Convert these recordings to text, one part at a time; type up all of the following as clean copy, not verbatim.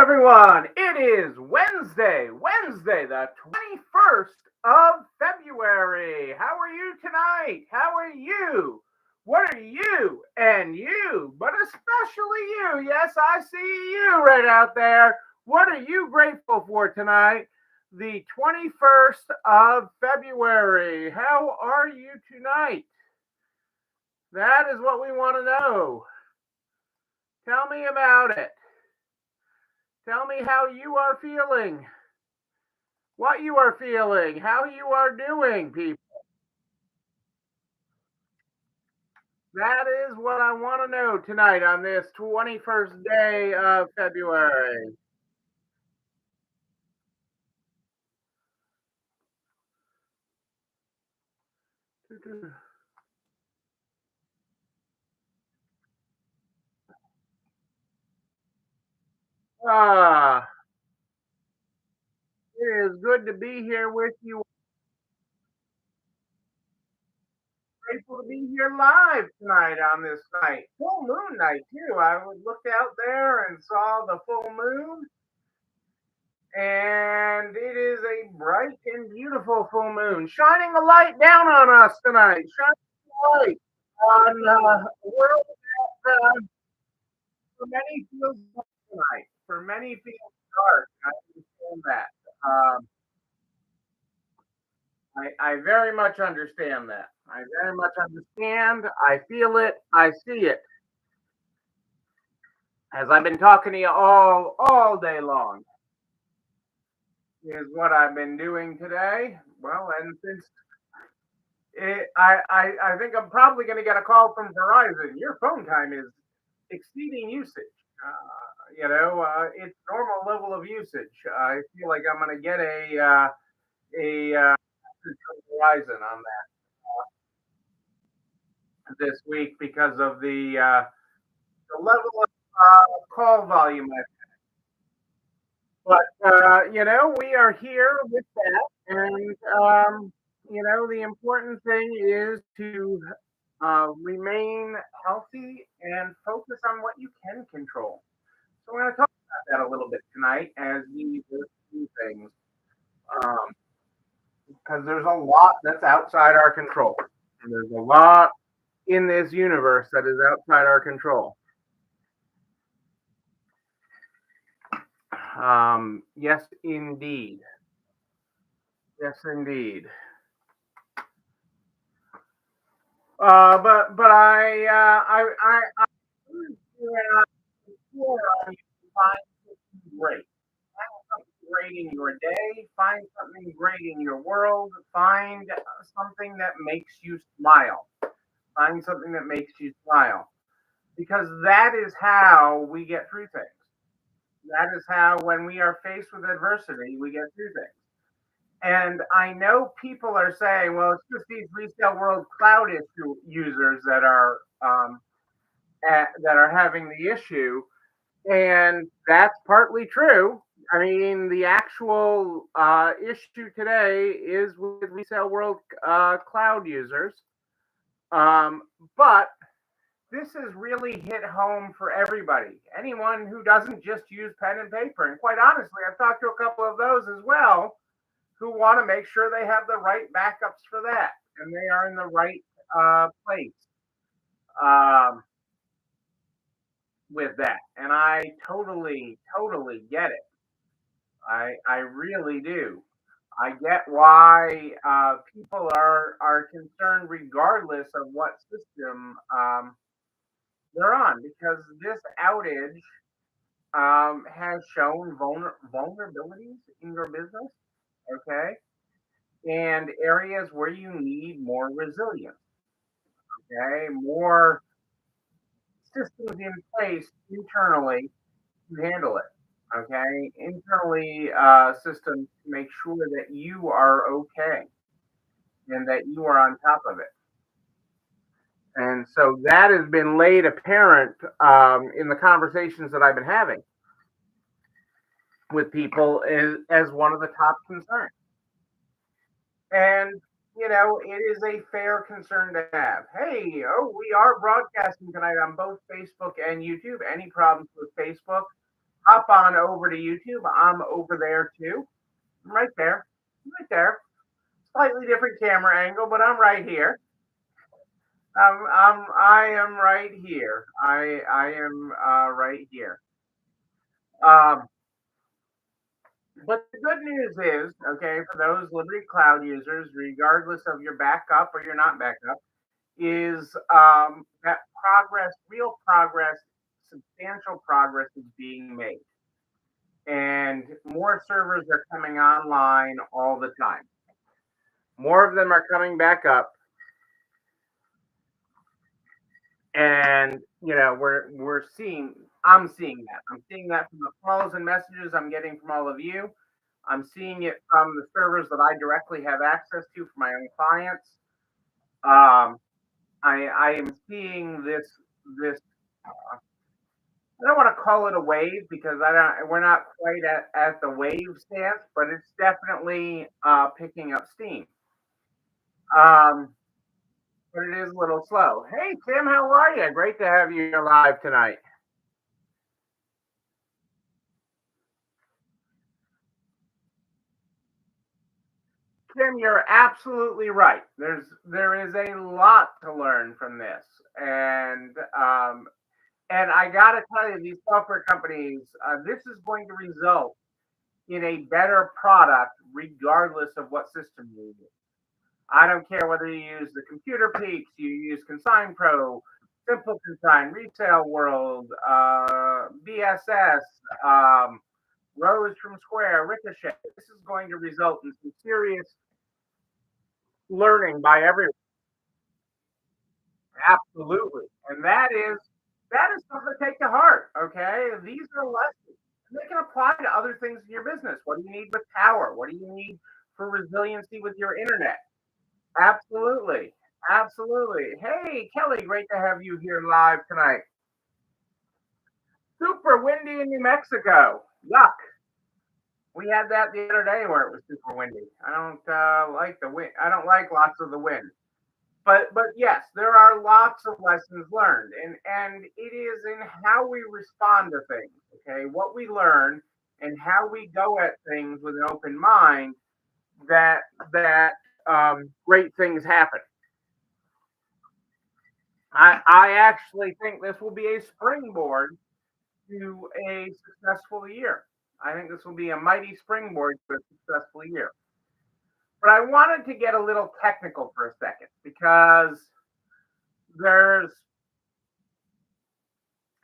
everyone. It is Wednesday, the 21st of February. How are you tonight? How are you? What are you and you, but especially you? Yes, I see you right out there. What are you grateful for tonight? The 21st of February. How are you tonight? That is what we want to know. Tell me about it. Tell me how you are feeling, what you are feeling, how you are doing, people. That is what I want to know tonight on this 21st day of February. Ah, it is good to be here with you. Grateful to be here live tonight on this night. Full moon night, too. I looked out there and saw the full moon, and it is a bright and beautiful full moon, shining a light down on us tonight. Shining a light on a world that for many feels dark tonight. For many feels dark. I understand that. I very much understand that. I very much understand. I feel it. I see it. As I've been talking to you all day long, is what I've been doing today. Well, and since I think I'm probably going to get a call from Verizon. Your phone time is exceeding usage. It's normal level of usage. I feel like I'm going to get a message from Verizon on that this week because of the level of call volume. But we are here with that, and the important thing is to remain healthy and focus on what you can control. So we're going to talk about that a little bit tonight as we do things, um, because there's a lot that's outside our control. And there's a lot in this universe that is outside our control. Yes, indeed. Yes, indeed. But I find something great. Find something great in your day. Find something great in your world. Find something that makes you smile. Find something that makes you smile. Because that is how we get through things. That is how, when we are faced with adversity, we get through things. And I know people are saying, well, it's just these resale world cloud issue users that are having the issue. And that's partly true. I mean, the actual issue today is with resale world cloud users. Um, but this has really hit home for everybody. Anyone who doesn't just use pen and paper. And quite honestly, I've talked to a couple of those as well who want to make sure they have the right backups for that and they are in the right place um, with that. And I totally get it. I really do. I get why people are concerned regardless of what system they're on because this outage has shown vulnerabilities in your business, okay, and areas where you need more resilience, okay, more systems in place internally to handle it, okay, internally systems to make sure that you are okay and that you are on top of it. And so that has been laid apparent in the conversations that I've been having with people as one of the top concerns. And, it is a fair concern to have. Hey, we are broadcasting tonight on both Facebook and YouTube. Any problems with Facebook? hop on over to YouTube. I'm over there too. I'm right there. I'm right there. Slightly different camera angle, but I'm right here. I am right here. I am right here. Um, but the good news is, okay, for those Liberty Cloud users, regardless of your backup or your not backup, is that progress, real progress, substantial progress is being made. And more servers are coming online all the time. More of them are coming back up. And we're seeing I'm seeing that. I'm seeing that from the calls and messages I'm getting from all of you. I'm seeing it from the servers that I directly have access to for my own clients. Um, I am seeing this. I don't want to call it a wave because I don't. We're not quite at the wave stance, but it's definitely picking up steam. Um, but it is a little slow. Hey Tim, how are you? Great to have you live tonight. Tim, you're absolutely right. There is a lot to learn from this, and I gotta tell you, these software companies, this is going to result in a better product regardless of what system you use. I don't care whether you use the Computer Peaks, you use Consign Pro, Simple Consign, Resale World, BSS, Rose from Square, Ricochet. This is going to result in some serious learning by everyone. Absolutely. And that is something to take to heart. Okay. These are lessons. They can apply to other things in your business. What do you need with power? What do you need for resiliency with your internet? Absolutely. Absolutely. Hey, Kelly, great to have you here live tonight. Super windy in New Mexico. Yuck. We had that the other day where it was super windy. I don't like the wind. I don't like lots of the wind. But yes, there are lots of lessons learned, and it is in how we respond to things. Okay, what we learn and how we go at things with an open mind that great things happen. I actually think this will be a springboard to a successful year. I think this will be a mighty springboard to a successful year. But I wanted to get a little technical for a second because there's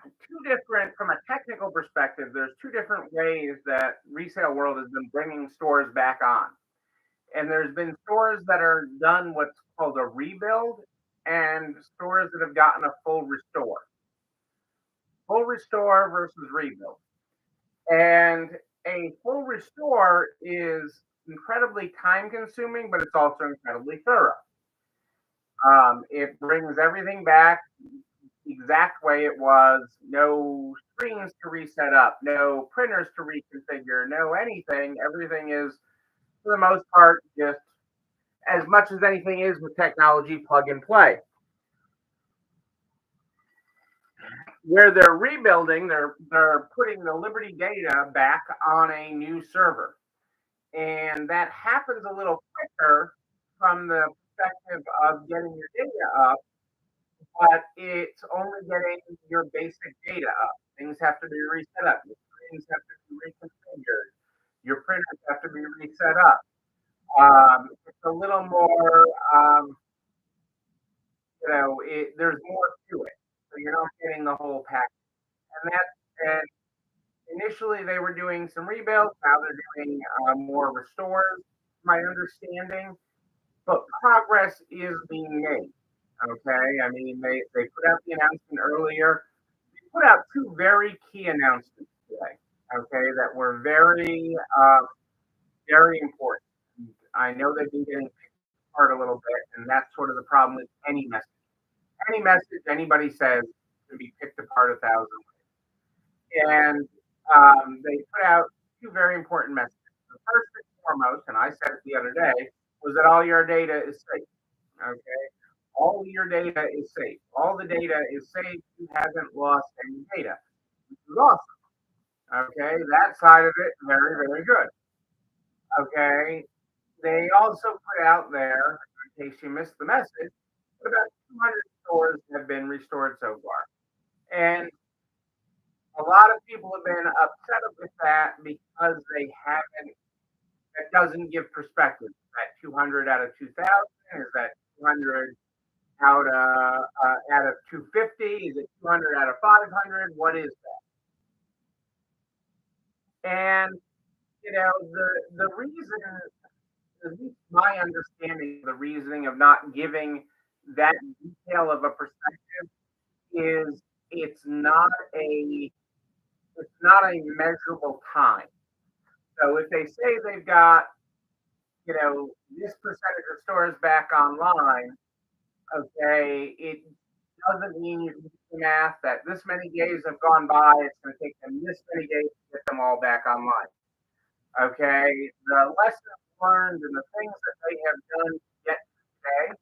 two different, from a technical perspective, there's two different ways that Resale World has been bringing stores back on. And there's been stores that are done what's called a rebuild and stores that have gotten a full restore. Full restore versus rebuild. And a full restore is incredibly time consuming, but it's also incredibly thorough. It brings everything back the exact way it was. No screens to reset up, no printers to reconfigure, no anything. Everything is, for the most part, just as much as anything is with technology, plug and play. Where they're rebuilding, they're putting the Liberty data back on a new server, and that happens a little quicker from the perspective of getting your data up, but it's only getting your basic data up. Things have to be reset up. Your screens have to be reconfigured. Your printers have to be reset up. It's a little more, there's more to it. So you're not getting the whole package. And initially they were doing some rebuilds. Now they're doing more restores, my understanding. But progress is being made. Okay, I mean they put out the announcement earlier. They put out two very key announcements today. Okay, that were very important. I know they've been getting picked apart a little bit, and that's sort of the problem with any message. Any message anybody says can be picked apart a thousand ways. And they put out two very important messages. The first and foremost, and I said it the other day, was that all your data is safe. Okay, all your data is safe. All the data is safe. You haven't lost any data, which is awesome. Okay, that side of it, very, very good. Okay, they also put out there, in case you missed the message, that about 200 stores have been restored so far. And a lot of people have been upset with that because they haven't, that doesn't give perspective. Is that 200 out of 2,000? Is that 200 out of 250? Is it 200 out of 500? What is that? And the reason, at least my understanding of the reasoning of not giving that detail of a perspective is it's not a it's not a measurable time. So if they say they've got this percentage of stores back online, okay, it doesn't mean you can do the math that this many days have gone by. It's going to take them this many days to get them all back online. Okay, the lessons learned and the things that they have done yet today,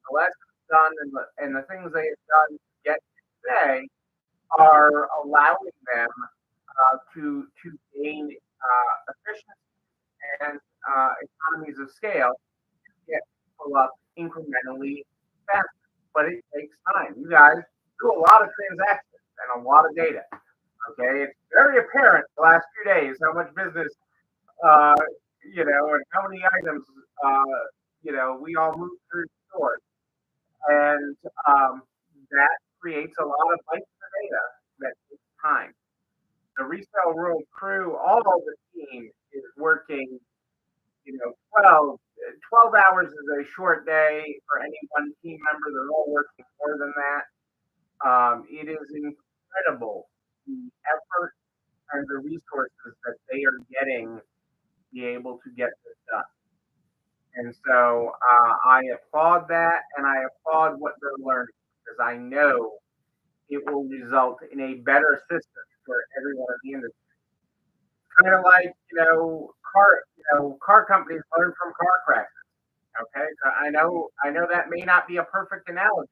the lessons done and the things they have done yet today are allowing them to gain efficiency and economies of scale to get people up incrementally faster. But it takes time. You guys do a lot of transactions and a lot of data. Okay, it's very apparent the last few days how much business uh, and how many items we all move through stores, and that creates a lot of bytes of data that takes time. The resale world crew, all of the team is working, 12 hours is a short day for any one team member. They're all working more than that. It is incredible the effort and the resources that they are getting to be able to get this done. And so I applaud that and I applaud what they're learning because I know it will result in a better system for everyone in the industry. Kind of like, car companies learn from car crashes. Okay. So I know that may not be a perfect analogy,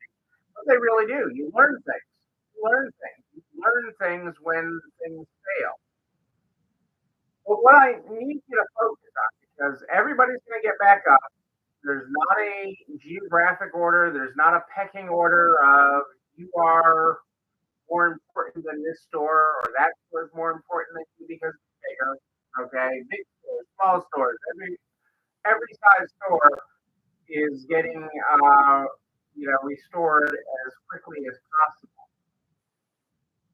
but they really do. You learn things. You learn things. You learn things when things fail. But what I need you to focus on, because everybody's going to get back up. There's not a geographic order. There's not a pecking order of you are more important than this store or that store is more important than you because it's bigger. Okay, big stores, small stores, every size store is getting restored as quickly as possible.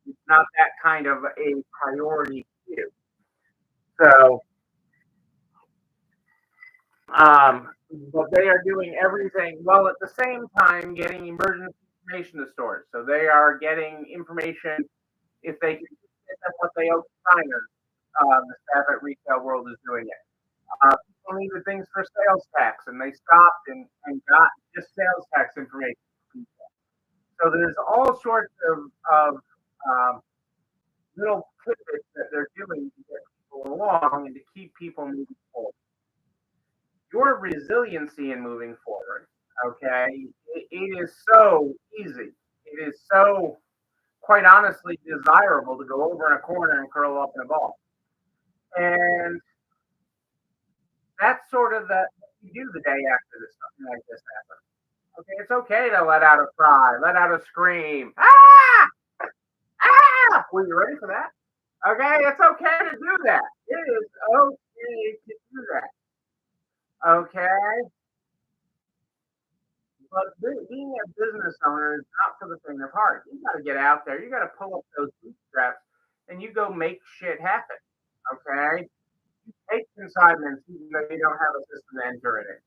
It's not that kind of a priority to you. So, um, but they are doing everything while at the same time getting emergency information to stores. So they are getting information if they can get them what they owe to signers. The staff at Retail World is doing it. People needed things for sales tax, and they stopped and got just sales tax information. So there's all sorts of little tidbits that they're doing to get people along and to keep people moving forward. Your resiliency in moving forward, okay, it is so easy. It is so, quite honestly, desirable to go over in a corner and curl up in a ball. And that's sort of the you do the day after this something like this happens. Okay, it's okay to let out a cry, let out a scream. Ah! Ah! Were you ready for that? Okay, it's okay to do that. It is okay to do that. Okay, but being a business owner is not for the faint of heart. You got to get out there. You got to pull up those bootstraps, and you go make shit happen. Okay, you take consignments even though you don't have a system to enter it in.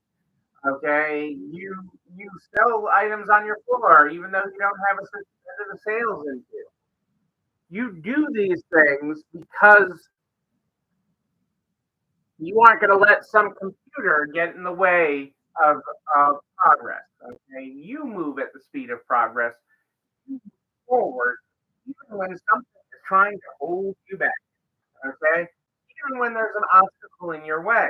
Okay, you sell items on your floor even though you don't have a system to enter the sales into. You do these things because you aren't going to let some computer get in the way of, of progress. Okay, you move at the speed of progress, you move forward, even when something is trying to hold you back. Okay, even when there's an obstacle in your way,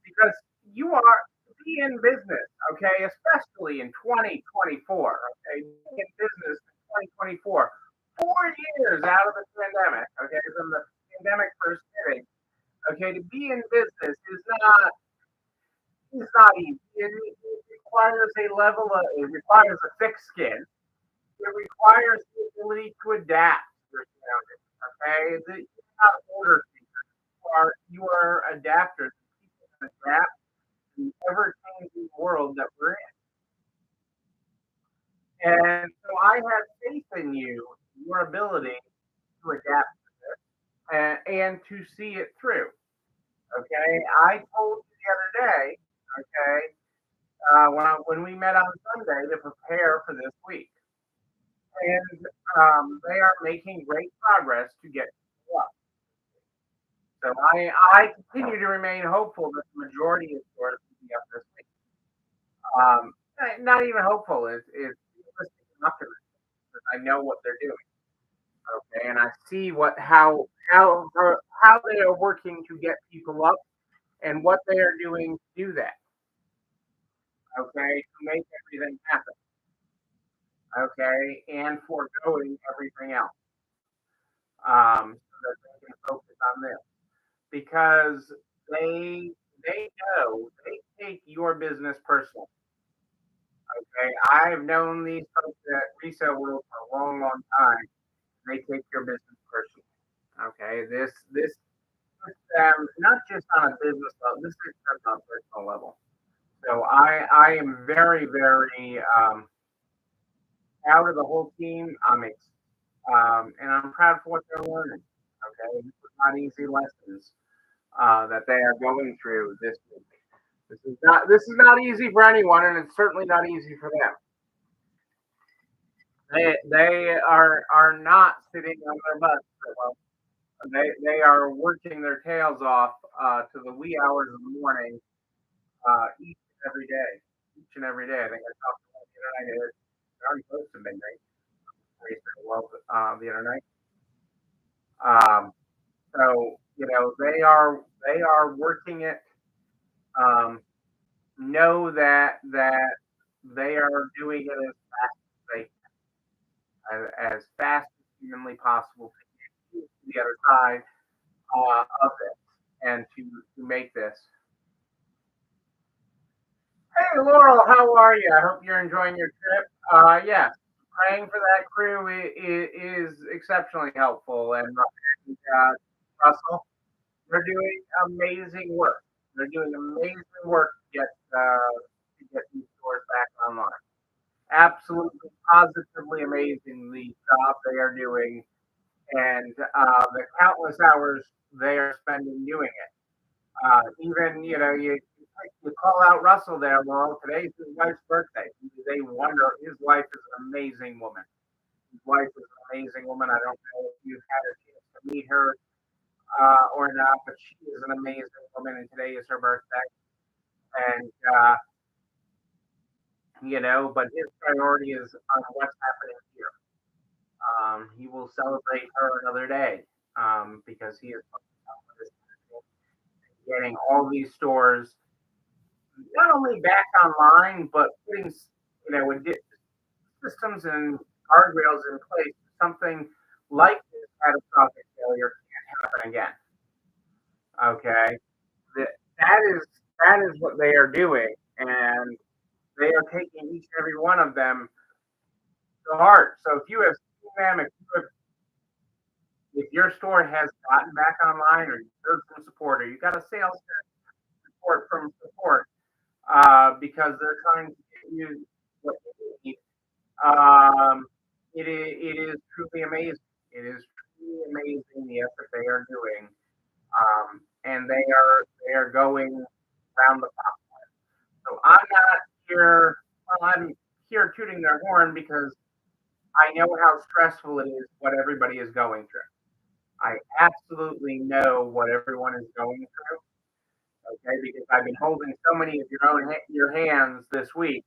because you are to be in business. Okay, especially in 2024. Okay, in business in 2024. 4 years out of the pandemic. Okay, from the pandemic first hitting, okay, to be in business is not easy. It requires a level of it requires a thick skin. It requires the ability to adapt to your surroundings. Okay, you're not order takers. You are adapters. People can adapt to the ever-changing world that we're in. And so I have faith in you, your ability to adapt and to see it through. Okay, I told you the other day. Okay, when we met on Sunday to prepare for this week, and they are making great progress to get up. So I continue to remain hopeful that the majority of stores will be up this week. Not even hopeful is realistic enough to because I know what they're doing. Okay, and I see how they are working to get people up and what they are doing to do that. Okay, to make everything happen. Okay, and foregoing everything else. So that they can focus on this because they know they take your business personal. Okay, I've known these folks at Resale World for a long, long time. They take your business personally. Okay, this is not just on a business level. This is on a personal level. So I am very very proud of the whole team. And I'm proud for what they're learning. Okay, this is not easy lessons that they are going through this week. This is not easy for anyone, and it's certainly not easy for them. They are not sitting on their butts. Well, they are working their tails off to the wee hours of the morning each and every day. Each and every day. I think I talked about the other night. It's already close to midnight. Well, the other night. Um, so they are working it. Um, know that they are doing it as fast as humanly possible to get to the other side of this and to make this. Hey Laurel, how are you? I hope you're enjoying your trip. Yes, praying for that crew is exceptionally helpful, and Russell, they're doing amazing work. They're doing amazing work to get these stores back online. Absolutely, positively amazing the job they are doing and the countless hours they are spending doing it. Even you call out Russell there, Laurel. Today's his wife's birthday. They wonder his wife is an amazing woman. His wife is an amazing woman. I don't know if you've had a chance to meet her or not, but she is an amazing woman, and today is her birthday. And but his priority is on what's happening here. He will celebrate her another day because he is focused on what is getting all these stores not only back online, but putting systems and guardrails in place. Something like this catastrophic failure can't happen again. Okay, that is what they are doing, and they are taking each and every one of them to heart. So if you have seen them, if your store has gotten back online, or you heard from support, or you got a sales support from support, because they're trying to get you what you need. It is truly amazing. It is truly amazing the effort they are doing, and they are going around the clock. So I'm not here. Well, I'm here tooting their horn because I know how stressful it is what everybody is going through. I absolutely know what everyone is going through. Okay, because I've been holding so many of your hands this week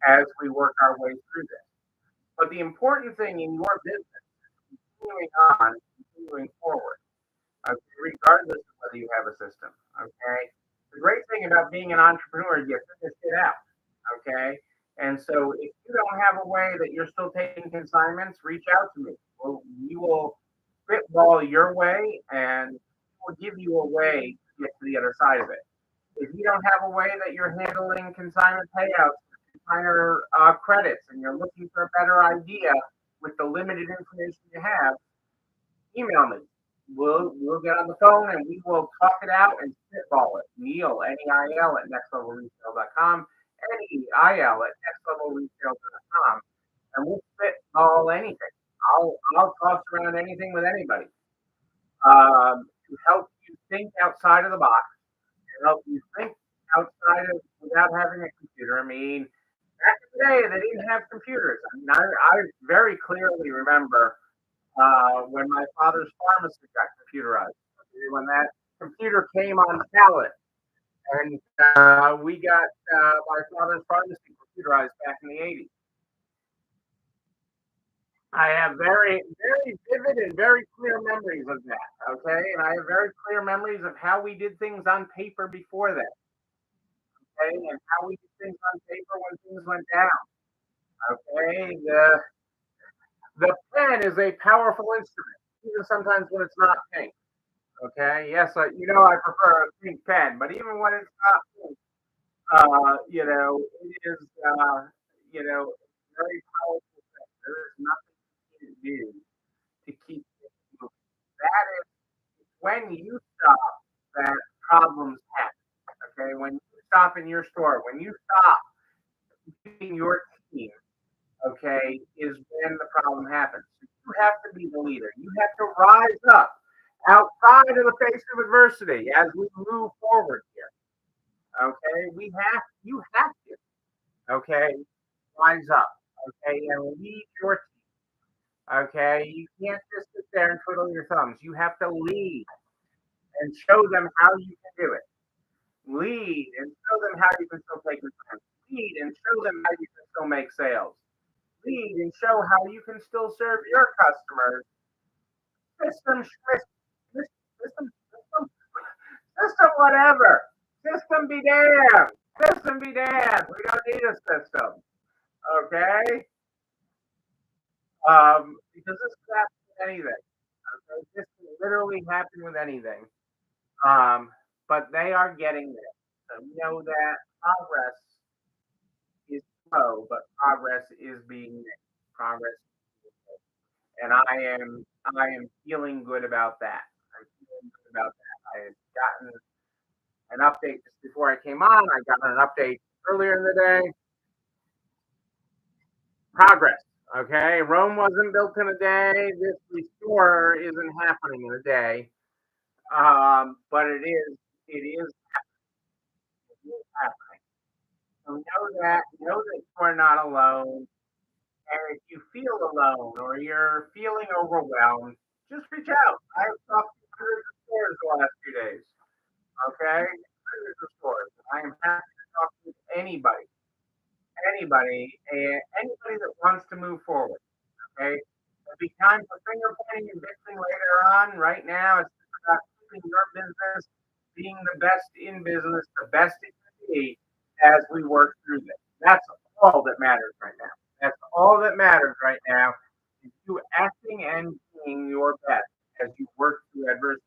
as we work our way through this. But the important thing in your business is continuing on, continuing forward, okay, regardless of whether you have a system. Okay. The great thing about being an entrepreneur is you figure shit out. Okay. And so if you don't have a way that you're still taking consignments, reach out to me. We will. spitball your way, and we'll give you a way to get to the other side of it. If you don't have a way that you're handling consignment payouts, consignor credits, and you're looking for a better idea with the limited information you have, email me. We'll get on the phone and we will talk it out and spitball it. Neil, Neil at nextlevelretail.com, Neil at nextlevelretail.com, and we'll spitball anything. I'll toss around anything with anybody to help you think outside of the box, to help you think outside of without having a computer. I mean, back in the day, they didn't have computers. I mean, I very clearly remember when my father's pharmacy got computerized. When that computer came on the pallet, and we got my father's pharmacy computerized back in the 80s. I have very, very vivid and very clear memories of that. Okay, and I have very clear memories of how we did things on paper before that. Okay, and how we did things on paper when things went down. Okay, the pen is a powerful instrument, even sometimes when it's not pink. Okay, yes, I prefer a pink pen, but even when it's not pink, it is, very powerful thing. There is nothing you can do to keep it moving. That is when you stop that problems happen. Okay, when you stop in your store, when you stop using your team, okay, is when the problem happens. You have to be the leader. You have to rise up outside of the face of adversity as we move forward here. Okay, you have to, okay, rise up, okay, and lead your team. Okay, you can't just sit there and twiddle your thumbs. You have to lead and show them how you can do it. Lead and show them how you can still take returns. Lead and show them how you can still make sales. Lead and show how you can still serve your customers. System, system, whatever. System be damned. System be damned. We don't need a system. Okay? Because this can happen with anything. Okay? This can literally happen with anything. But they are getting there. So we know that progress is slow, but progress is being made. Progress, and I am feeling good about that. I'm feeling good about that. I had gotten an update just before I came on. I got an update earlier in the day. Progress. Okay, Rome wasn't built in a day. This restore isn't happening in a day. But it is happening. So know that you're not alone. And if you feel alone or you're feeling overwhelmed, just reach out. I've talked to hundreds of stores the last few days. Okay, hundreds of stores. I am happy to talk to anybody that wants to move forward. Okay, it'll be time for finger pointing and bitching later on. Right now, it's just about keeping your business being the best in business, the best it can be as we work through this. That's all that matters right now. That's all that matters right now is you acting and being your best as you work through adversity.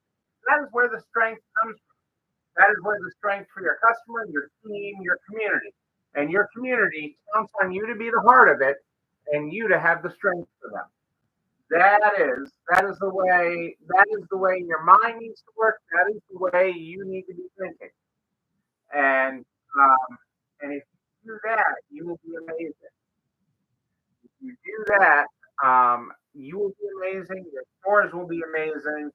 That is where the strength comes from. That is where the strength for your customer, your team, your community. And your community counts on you to be the heart of it and you to have the strength for them. That is the way your mind needs to work. That is the way you need to be thinking. And if you do that, you will be amazing. If you do that, you will be amazing. Your stores will be amazing,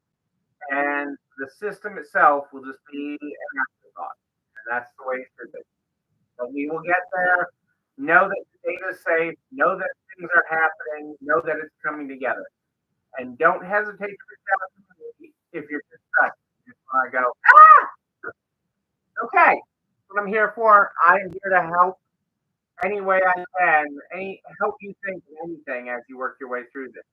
and the system itself will just be an afterthought. And that's the way it should be. But we will get there. Know that the data is safe. Know that things are happening. Know that it's coming together. And don't hesitate to reach out to me if you're just stuck. Just want to go, okay, that's what I'm here for. I am here to help any way I can, help you think of anything as you work your way through this.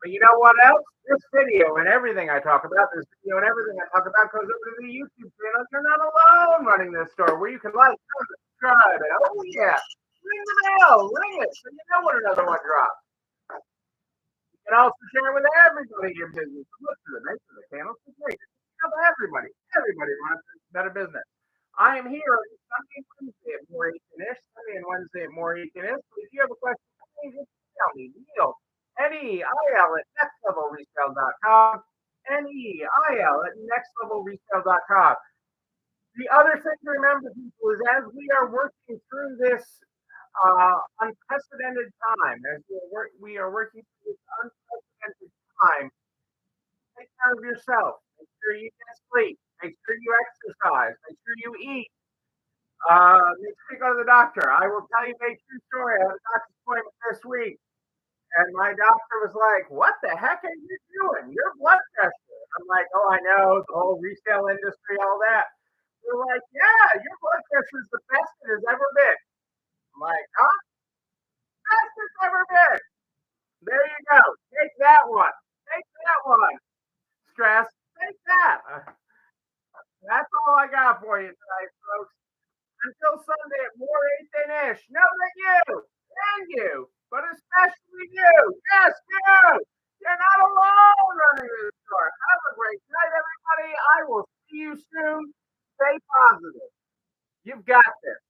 But you know what else? This video and everything I talk about, this video and everything I talk about goes over to the YouTube channel. You're not alone running this store where you can like, subscribe, and oh yeah, ring the bell, ring it so you know when another one drops. You can also share with everybody your business. Look to the nature of the candlestick maker. Tell everybody. Everybody wants a better business. I am here on Sunday and Wednesday at More Ish. Sunday and Wednesday at More Ish. So if you have a question, please just tell me. Neil, NEIL at nextlevelresale.com. NEIL at nextlevelresale.com. The other thing to remember, people, is as we are working through this unprecedented time, as we are working through this unprecedented time, take care of yourself. Make sure you get sleep. Make sure you exercise. Make sure you eat. Make sure you go to the doctor. I will tell you a true story. I had a doctor's appointment this week, and my doctor was like, "What the heck are you doing? Your blood pressure." I'm like, "Oh, I know the whole resale industry, all that." They're like, "Yeah, your blood pressure is the best it has ever been." I'm like, "Huh? Best it's ever been." There you go. Take that one. Take that one. Stress. Take that. That's all I got for you tonight, folks. Until Sunday at more 8 than ish. Know that you and you, but especially you, yes, you, you're not alone running this store. Have a great night, everybody. I will see you soon. Stay positive. You've got this.